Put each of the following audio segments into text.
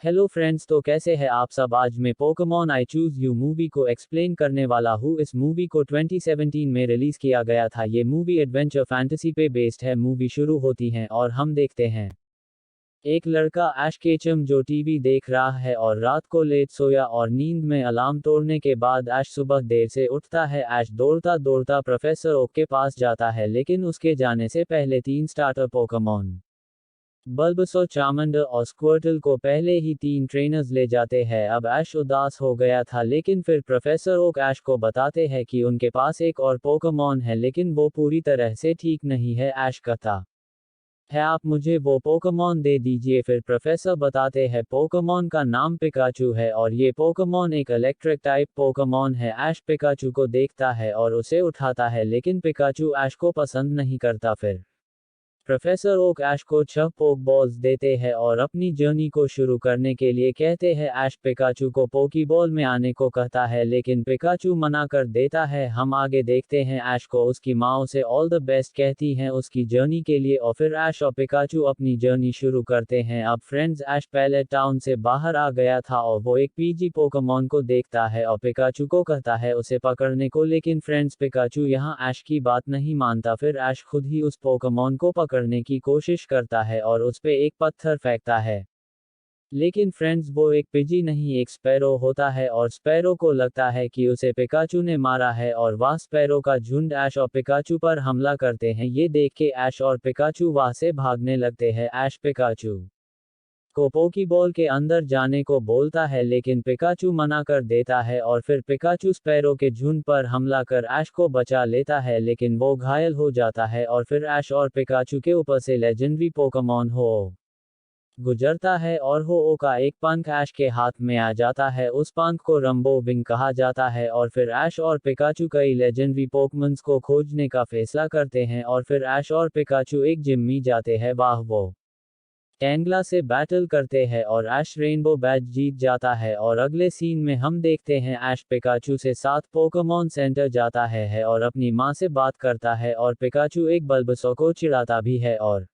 Hello friends, तो कैसे हैं आप सब। आज मैं Pokemon I choose you movie को एक्सप्लेन करने वाला हूँ। इस मूवी को 2017 में रिलीज किया गया था। ये मूवी एडवेंचर फैंटेसी पे बेस्ड है। मूवी शुरू होती है और हम देखते हैं एक लड़का ऐश केचम जो टीवी देख रहा है और रात को लेट सोया और नींद में अलार्म तोड़ने के बाद ऐश सुबह देर से उठता है। ऐश दौड़ता दौड़ता प्रोफेसर ओक के पास जाता है, लेकिन उसके जाने से पहले 3 स्टार्टर पोकेमॉन बल्बसो, चार्मंडर और स्क्वर्टल को पहले ही 3 ट्रेनर्स ले जाते हैं। अब ऐश उदास हो गया था, लेकिन फिर प्रोफेसर ओक ऐश को बताते हैं कि उनके पास एक और पोकेमॉन है, लेकिन वो पूरी तरह से ठीक नहीं है। ऐश कहता है, आप मुझे वो पोकेमॉन दे दीजिए। फिर प्रोफेसर बताते हैं पोकेमॉन का नाम पिकाचू है और ये पोकेमॉन एक इलेक्ट्रिक टाइप पोकेमॉन है। ऐश पिकाचू को देखता है और उसे उठाता है, लेकिन पिकाचू ऐश को पसंद नहीं करता। फिर प्रोफेसर ओक ऐश को 6 पोक बॉल्स देते हैं और अपनी जर्नी को शुरू करने के लिए कहते हैं। ऐश पिकाचू को पोकीबॉल में आने को कहता है, लेकिन पिकाचू मना कर देता है। हम आगे देखते हैं ऐश को उसकी माँ उसे ऑल द बेस्ट कहती हैं उसकी जर्नी के लिए, और फिर ऐश और पिकाचू अपनी जर्नी शुरू करते हैं। अब फ्रेंड्स, ऐश पहले टाउन से बाहर आ गया था और वो एक पीजी पोकेमॉन को देखता है और पिकाचू को कहता है उसे पकड़ने को, लेकिन फ्रेंड्स पिकाचू यहाँ ऐश की बात नहीं मानता। फिर ऐश खुद ही उस पोकेमॉन को पकड़ने की कोशिश करता है और उस पे एक पत्थर फेंकता है, लेकिन फ्रेंड्स वो एक पिजी नहीं एक स्पैरो होता है और स्पैरो को लगता है कि उसे पिकाचू ने मारा है और वह स्पैरो का झुंड ऐश और पिकाचू पर हमला करते हैं। ये देख के ऐश और पिकाचू वहां से भागने लगते हैं। ऐश पिकाचू को पोकीबॉल के अंदर जाने को बोलता है, लेकिन पिकाचू मना कर देता है और फिर पिकाचू स्पैरो के झुंड पर हमला कर ऐश को बचा लेता है, लेकिन वो घायल हो जाता है और फिर ऐश और पिकाचू के ऊपर से लेजेंडरी पोकेमॉन हो गुजरता है और हो का एक पंख ऐश के हाथ में आ जाता है। उस पंख को रंबो विंग कहा जाता है और फिर ऐश और पिकाचू कई लेजेंडरी पोकेमॉन्स को खोजने का फैसला करते हैं और फिर ऐश और पिकाचू एक जिम में जाते हैं। वाह, वो टैंगला से बैटल करते हैं और ऐश रेनबो बैच जीत जाता है। और अगले सीन में हम देखते हैं ऐश पिकाचू से साथ पोकेमॉन सेंटर जाता है और अपनी माँ से बात करता है और पिकाचू एक बल्बसो को चिढ़ाता भी है। और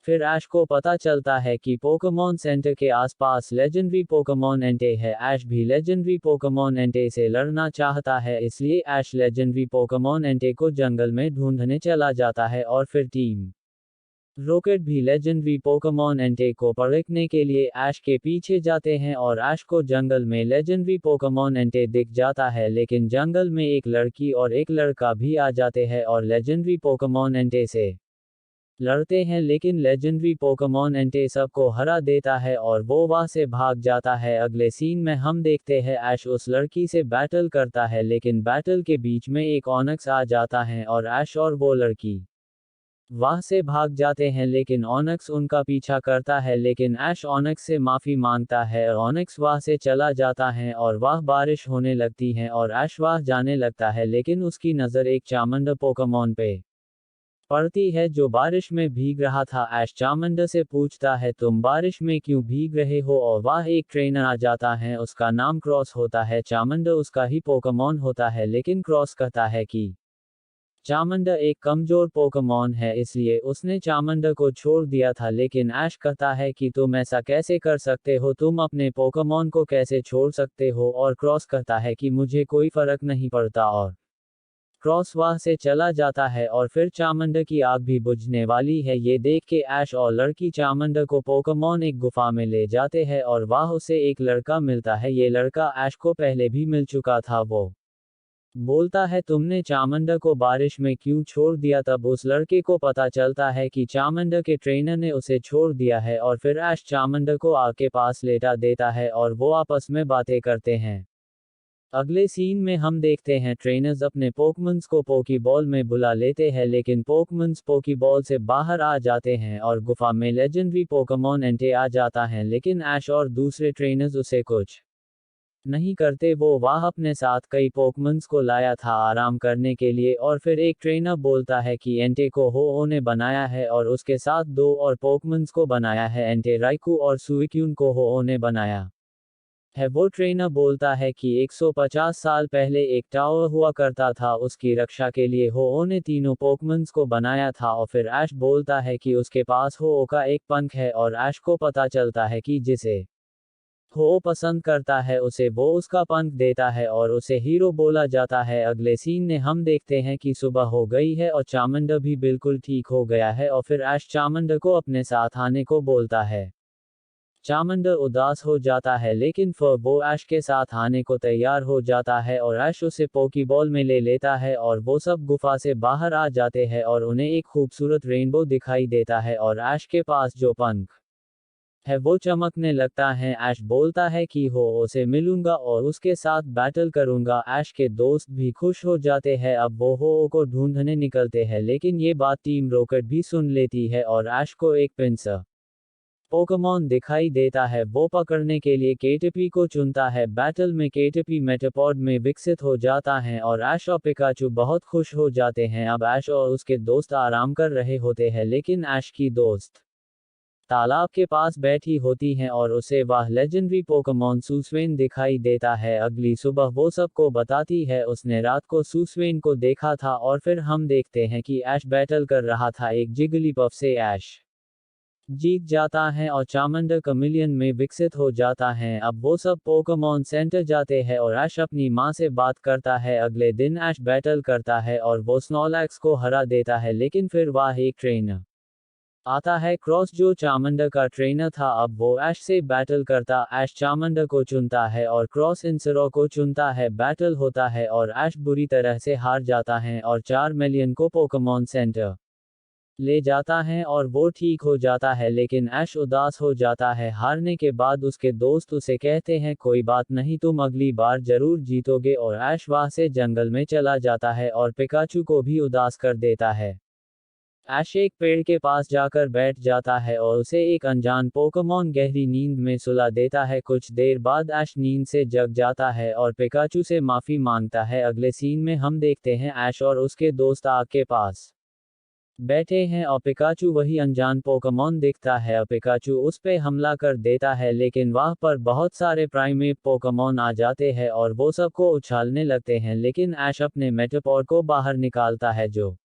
फिर ऐश को पता चलता है कि पोकेमॉन सेंटर के आसपास लेजेंडरी पोकेमॉन एंटे है। ऐश भी लेजेंडरी पोकेमॉन एंटे से लड़ना चाहता है, इसलिए ऐश लेजेंडरी पोकेमॉन एंटे को जंगल में ढूंढने चला जाता है और फिर टीम रॉकेट भी लेजेंडरी पोकेमॉन एंटे को पकड़ने के लिए ऐश के पीछे जाते हैं और ऐश को जंगल में लेजेंडरी पोकेमॉन एंटे दिख जाता है, लेकिन जंगल में एक लड़की और एक लड़का भी आ जाते हैं और लेजेंडरी पोकेमॉन एंटे से लड़ते हैं, लेकिन लेजेंडरी पोकेमॉन एंटे सबको हरा देता है और वो वहां से भाग जाता है। अगले सीन में हम देखते हैं ऐश उस लड़की से बैटल करता है, लेकिन बैटल के बीच में एक ऑनक्स आ जाता है और ऐश और वो लड़की वहां से भाग जाते हैं, लेकिन ऑनक्स उनका पीछा करता है। लेकिन ऐश ऑनक्स से माफी मांगता है और ऑनक्स वहां से चला जाता है और वह बारिश होने लगती है और ऐश वहां जाने लगता है, लेकिन उसकी नज़र एक चार्मंडर पोकेमॉन पे पड़ती है जो बारिश में भीग रहा था। ऐश चार्मंडर से पूछता है तुम बारिश में क्यों भीग रहे हो, और वह एक ट्रेनर आ जाता है, उसका नाम क्रॉस होता है। चार्मंडर उसका ही पोकेमॉन होता है, लेकिन क्रॉस कहता है कि चार्मंडर एक कमजोर पोकेमॉन है, इसलिए उसने चार्मंडर को छोड़ दिया था। लेकिन ऐश कहता है कि तुम ऐसा कैसे कर सकते हो, तुम अपने पोकेमॉन को कैसे छोड़ सकते हो, और क्रॉस कहता है कि मुझे कोई फर्क नहीं पड़ता। और क्रॉस वहां से चला जाता है और फिर चार्मंडर की आग भी बुझने वाली है। ये देख के ऐश और लड़की चार्मंडर को पोकेमॉन एक गुफा में ले जाते हैं और वहां उसे एक लड़का मिलता है। ये लड़का ऐश को पहले भी मिल चुका था। वो बोलता है तुमने चार्मंडर को बारिश में क्यों छोड़ दिया। तब उस लड़के को पता चलता है कि चार्मंडर के ट्रेनर ने उसे छोड़ दिया है और फिर ऐश चार्मंडर को आग के पास लेटा देता है और वो आपस में बातें करते हैं। अगले सीन में हम देखते हैं ट्रेनर्स अपने पोकेमॉन्स को पोकीबॉल में बुला लेते हैं, लेकिन पोकेमॉन्स पोकीबॉल से बाहर आ जाते हैं और गुफा में लेजेंडरी पोकेमॉन एंटे आ जाता है, लेकिन ऐश और दूसरे ट्रेनर्स उसे कुछ नहीं करते। वो वह अपने साथ कई पोकेमॉन्स को लाया था आराम करने के लिए, और फिर एक ट्रेनर बोलता है कि एंटे को हो ने बनाया है और उसके साथ 2 और पोकेमॉन्स को बनाया है, एंटे राइकू और सुइक्यून को हो ने बनाया है। वो ट्रेनर बोलता है कि 150 साल पहले एक टावर हुआ करता था, उसकी रक्षा के लिए हो ने तीनों पोकेमॉन्स को बनाया था। और फिर ऐश बोलता है कि उसके पास हो का एक पंख है और ऐश को पता चलता है कि जिसे हो पसंद करता है उसे, वो उसका पंख देता है और उसे हीरो बोला जाता है। अगले सीन में हम देखते हैं कि सुबह हो गई है और चामंडर भी बिल्कुल ठीक हो गया है और फिर ऐश चामंडर को अपने साथ आने को बोलता है। चामंडर उदास हो जाता है लेकिन फिर वो ऐश के साथ आने को तैयार हो जाता है और ऐश उसे पोकीबॉल में ले लेता है और वो सब गुफा से बाहर आ जाते हैं और उन्हें एक खूबसूरत रेनबो दिखाई देता है और ऐश के पास जो पंख है वो चमकने लगता है। ऐश बोलता है कि हो उसे मिलूंगा और उसके साथ बैटल करूंगा। ऐश के दोस्त भी खुश हो जाते हैं। अब वो हो को ढूंढने निकलते हैं लेकिन ये बात टीम रॉकेट भी सुन लेती है और ऐश को एक पिंसा पोकेमॉन दिखाई देता है। वो पकड़ने के लिए केटपी को चुनता है। बैटल में केटपी मेटापॉड में विकसित हो जाता है और ऐश और पिकाचू बहुत खुश हो जाते हैं। अब ऐश और उसके दोस्त आराम कर रहे होते हैं लेकिन ऐश की दोस्त तालाब के पास बैठी होती हैं और उसे वह लेजेंडरी पोकेमॉन सूसवेन दिखाई देता है। अगली सुबह वो सबको बताती है उसने रात को सूसवेन को देखा था और फिर हम देखते हैं कि ऐश बैटल कर रहा था एक जिगलीपफ से। ऐश जीत जाता है और चामंडर कमिलियन में विकसित हो जाता है। अब वो सब पोकेमॉन सेंटर जाते हैं और ऐश अपनी माँ से बात करता है। अगले दिन ऐश बैटल करता है और वो स्नॉलैक्स को हरा देता है लेकिन फिर वह एक ट्रेनर आता है क्रॉस जो चामंडर का ट्रेनर था। अब वो ऐश से बैटल करता। ऐश चामंडर को चुनता है और क्रॉस इंसरो को चुनता है। बैटल होता है और ऐश बुरी तरह से हार जाता है और 4 मिलियन को पोकेमॉन सेंटर ले जाता है और वो ठीक हो जाता है लेकिन ऐश उदास हो जाता है। हारने के बाद उसके दोस्त उसे कहते हैं कोई बात नहीं, तुम अगली बार जरूर जीतोगे और ऐश वहां से जंगल में चला जाता है और पिकाचू को भी उदास कर देता है। ऐश एक पेड़ के पास जाकर बैठ जाता है और उसे एक अनजान पोकेमॉन गहरी नींद में सुला देता है। कुछ देर बाद ऐश नींद से जग जाता है और पिकाचू से माफी मांगता है। अगले सीन में हम देखते हैं ऐश और उसके दोस्त आग के पास बैठे हैं और पिकाचू वही अनजान पोकेमॉन दिखता है और पिकाचू उस पे हमला कर देता है लेकिन वहां पर बहुत सारे प्राइमेट पोकेमॉन आ जाते हैं और वो सबको उछालने लगते हैं लेकिन ऐश अपने मेटापॉड को बाहर निकालता है जो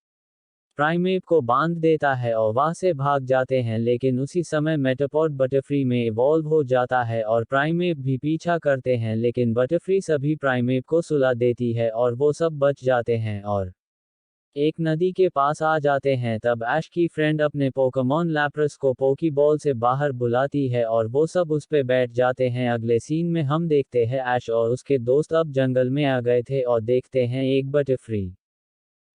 प्राइमेट को बांध देता है और वहां से भाग जाते हैं लेकिन उसी समय मेटापॉड बटरफ्री में इवॉल्व हो जाता है और प्राइमेट भी पीछा करते हैं लेकिन बटरफ्री सभी प्राइमेट को सुला देती है और वो सब बच जाते हैं और एक नदी के पास आ जाते हैं। तब ऐश की फ्रेंड अपने पोकेमॉन लैप्रेस को पोकीबॉल से बाहर बुलाती है और वो सब उस पे बैठ जाते हैं। अगले सीन में हम देखते हैं ऐश और उसके दोस्त अब जंगल में आ गए थे और देखते हैं एक बटरफ्री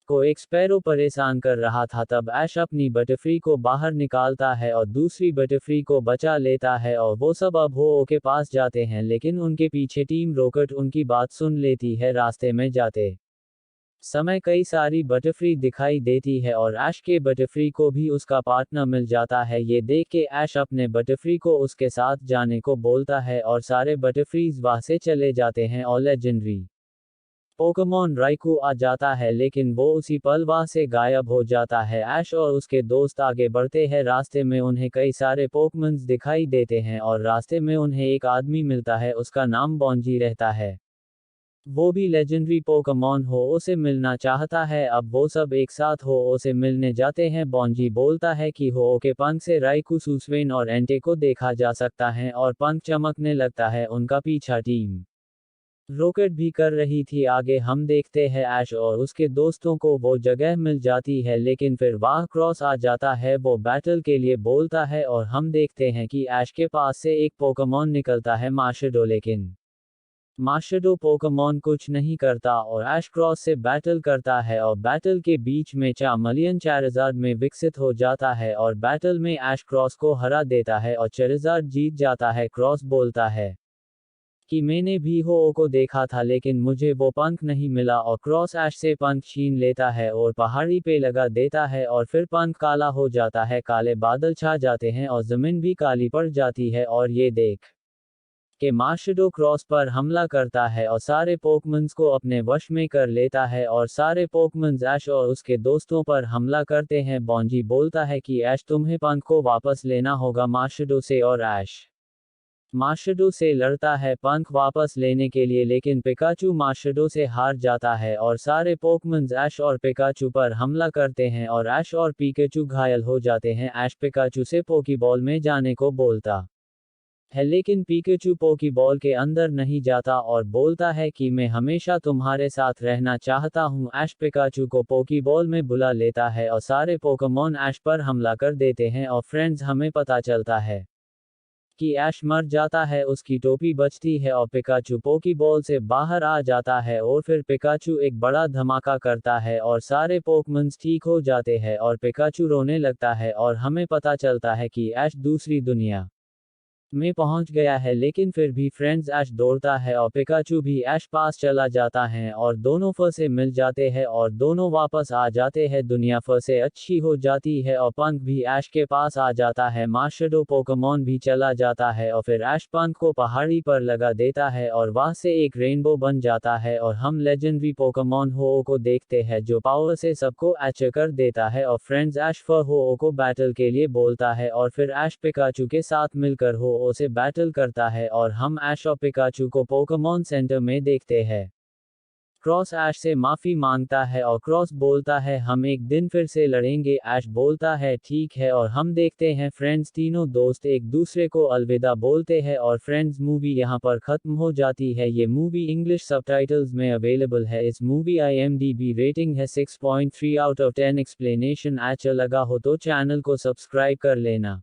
को एक स्पैरो परेशान कर रहा था। तब ऐश अपनी बटरफ्री को बाहर निकालता है और दूसरी बटरफ्री को बचा लेता है और वो सब अब हो के पास जाते हैं लेकिन उनके पीछे टीम रॉकेट उनकी बात सुन लेती है। रास्ते में जाते समय कई सारी बटरफ्री दिखाई देती है और ऐश के बटरफ्री को भी उसका पार्टनर मिल जाता है। ये देख के ऐश अपने बटरफ्री को उसके साथ जाने को बोलता है और सारे बटरफ्रीज वहां से चले जाते हैं और लेजेंडरी पोकेमॉन राइकू आ जाता है लेकिन वो उसी पल वहां से गायब हो जाता है। ऐश और उसके दोस्त आगे बढ़ते हैं। रास्ते में उन्हें कई सारे पोकेमॉन्स दिखाई देते हैं और रास्ते में उन्हें एक आदमी मिलता है, उसका नाम बॉन्जी रहता है। वो भी लेजेंडरी पोकेमॉन हो से मिलना चाहता है। अब वो सब एक साथ हो से मिलने जाते हैं। बॉन्जी बोलता है कि हो के पंख से राइकू, सूसवेन और एंटे को देखा जा सकता है और पंख चमकने लगता है। उनका पीछा टीम रॉकेट भी कर रही थी। आगे हम देखते हैं ऐश और उसके दोस्तों को वो जगह मिल जाती है लेकिन फिर वाह क्रॉस आ जाता है। वो बैटल के लिए बोलता है और हम देखते हैं कि ऐश के पास से एक पोकेमॉन निकलता है, मार्शडो, लेकिन मार्शडो पोकेमॉन कुछ नहीं करता और ऐश क्रॉस से बैटल करता है और बैटल के बीच में चार्मलियन चारजार्ड में विकसित हो जाता है और बैटल में ऐश क्रॉस को हरा देता है और चारजार्ड जीत जाता है। क्रॉस बोलता है कि मैंने भी हो को देखा था लेकिन मुझे वो पंख नहीं मिला और क्रॉस ऐश से पंख छीन लेता है और पहाड़ी पे लगा देता है और फिर पंख काला हो जाता है। काले बादल छा जाते हैं और जमीन भी काली पड़ जाती है और ये देख के मार्शडो क्रॉस पर हमला करता है और सारे पोकेमॉन्स को अपने वश में कर लेता है और सारे पोकेमॉन्स ऐश और उसके दोस्तों पर हमला करते हैं। बॉन्जी बोलता है कि ऐश तुम्हें पंख को वापस लेना होगा मार्शडो से और ऐश मार्शडो से लड़ता है पंख वापस लेने के लिए लेकिन पिकाचू मार्शडो से हार जाता है और सारे पोकेमॉन्स ऐश और पिकाचू पर हमला करते हैं और ऐश और पिकाचू घायल हो जाते हैं। ऐश पिकाचू से पोकीबॉल में जाने को बोलता है, लेकिन पिकाचू पोकीबॉल के अंदर नहीं जाता और बोलता है कि मैं हमेशा तुम्हारे साथ रहना चाहता हूँ। ऐश पिकाचू को पोकीबॉल में बुला लेता है और सारे पोकेमॉन ऐश पर हमला कर देते हैं और फ्रेंड्स हमें पता चलता है कि ऐश मर जाता है, उसकी टोपी बचती है और पिकाचू पोकीबॉल से बाहर आ जाता है और फिर पिकाचू एक बड़ा धमाका करता है और सारे पोकेमॉन्स ठीक हो जाते हैं और पिकाचू रोने लगता है और हमें पता चलता है कि ऐश दूसरी दुनिया में पहुंच गया है। लेकिन फिर भी फ्रेंड्स ऐश दौड़ता है और पिकाचू भी ऐश पास चला जाता है और दोनों फिर से मिल जाते हैं और दोनों वापस आ जाते हैं। दुनिया फिर से अच्छी हो जाती है और पंख भी ऐश के पास आ जाता है। मार्शडो पोकेमॉन भी चला जाता है और फिर ऐश पंख को पहाड़ी पर लगा देता है और वहां से एक रेनबो बन जाता है और हम लेजेंडरी पोकेमॉन हो को देखते हैं जो पावर से सबको ऐच कर देता है और फ्रेंड्स ऐश फिर हो को बैटल के लिए बोलता है और फिर ऐश पिकाचू के साथ मिलकर हो से बैटल करता है और हम ऐश और पिकाचू को पोकेमॉन सेंटर में देखते हैं। क्रॉस ऐश से माफी मांगता है और क्रॉस बोलता है हम एक दिन फिर से लड़ेंगे। ऐश बोलता है ठीक है और हम देखते हैं फ्रेंड्स तीनों दोस्त एक दूसरे को अलविदा बोलते हैं और फ्रेंड्स मूवी यहाँ पर खत्म हो जाती है। ये मूवी इंग्लिश सबटाइटल्स में अवेलेबल है। इस मूवी IMDb रेटिंग है 6.3 आउट ऑफ 10। एक्सप्लेनेशन अच्छा लगा हो तो चैनल को सब्सक्राइब कर लेना।